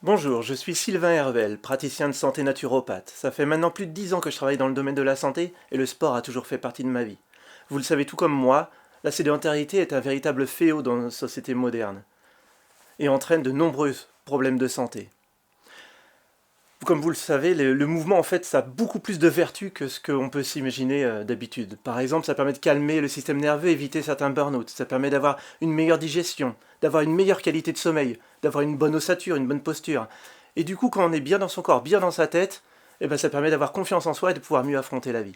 Bonjour, je suis Sylvain Hervel, praticien de santé naturopathe. Ça fait maintenant plus de 10 ans que je travaille dans le domaine de la santé et le sport a toujours fait partie de ma vie. Vous le savez tout comme moi, la sédentarité est un véritable fléau dans nos sociétés modernes et entraîne de nombreux problèmes de santé. Comme vous le savez, le mouvement en fait ça a beaucoup plus de vertus que ce qu'on peut s'imaginer d'habitude. Par exemple, ça permet de calmer le système nerveux, éviter certains burn-out, ça permet d'avoir une meilleure digestion, d'avoir une meilleure qualité de sommeil, d'avoir une bonne ossature, une bonne posture. Et du coup, quand on est bien dans son corps, bien dans sa tête, eh ben, ça permet d'avoir confiance en soi et de pouvoir mieux affronter la vie.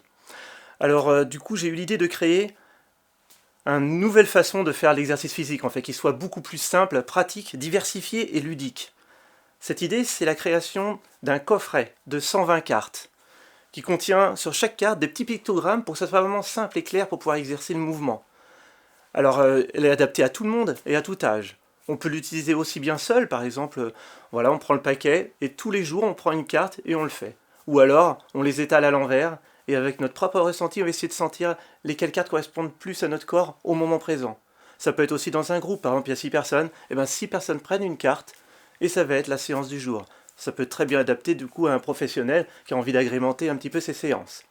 Alors du coup, j'ai eu l'idée de créer une nouvelle façon de faire l'exercice physique, en fait, qui soit beaucoup plus simple, pratique, diversifié et ludique. Cette idée, c'est la création d'un coffret de 120 cartes, qui contient sur chaque carte des petits pictogrammes pour que ça soit vraiment simple et clair pour pouvoir exercer le mouvement. Alors, elle est adaptée à tout le monde et à tout âge. On peut l'utiliser aussi bien seul, par exemple, voilà, on prend le paquet et tous les jours on prend une carte et on le fait. Ou alors, on les étale à l'envers et avec notre propre ressenti, on va essayer de sentir lesquelles cartes correspondent plus à notre corps au moment présent. Ça peut être aussi dans un groupe, par exemple, il y a 6 personnes, et bien 6 personnes prennent une carte et ça va être la séance du jour. Ça peut être très bien adapté du coup à un professionnel qui a envie d'agrémenter un petit peu ses séances.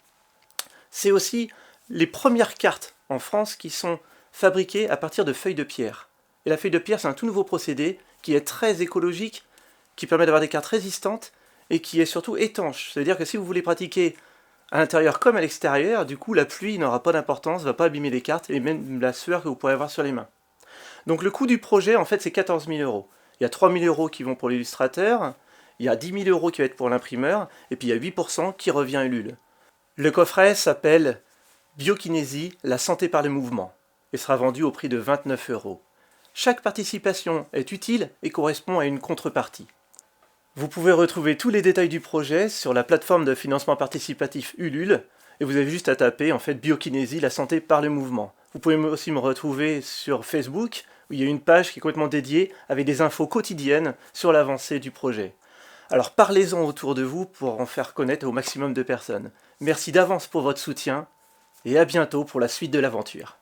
C'est aussi les premières cartes en France qui sont fabriquées à partir de feuilles de pierre. Et la feuille de pierre, c'est un tout nouveau procédé qui est très écologique, qui permet d'avoir des cartes résistantes et qui est surtout étanche. C'est-à-dire que si vous voulez pratiquer à l'intérieur comme à l'extérieur, du coup la pluie n'aura pas d'importance, ne va pas abîmer les cartes et même la sueur que vous pourrez avoir sur les mains. Donc le coût du projet, en fait, c'est 14 000 euros. Il y a 3 000 euros qui vont pour l'illustrateur, il y a 10 000 euros qui va être pour l'imprimeur, et puis il y a 8% qui revient à Ulule. Le coffret s'appelle Biokinésie, la santé par le mouvement, et sera vendu au prix de 29 euros. Chaque participation est utile et correspond à une contrepartie. Vous pouvez retrouver tous les détails du projet sur la plateforme de financement participatif Ulule, et vous avez juste à taper en fait Biokinésie, la santé par le mouvement. Vous pouvez aussi me retrouver sur Facebook, où il y a une page qui est complètement dédiée avec des infos quotidiennes sur l'avancée du projet. Alors parlez-en autour de vous pour en faire connaître au maximum de personnes. Merci d'avance pour votre soutien, et à bientôt pour la suite de l'aventure.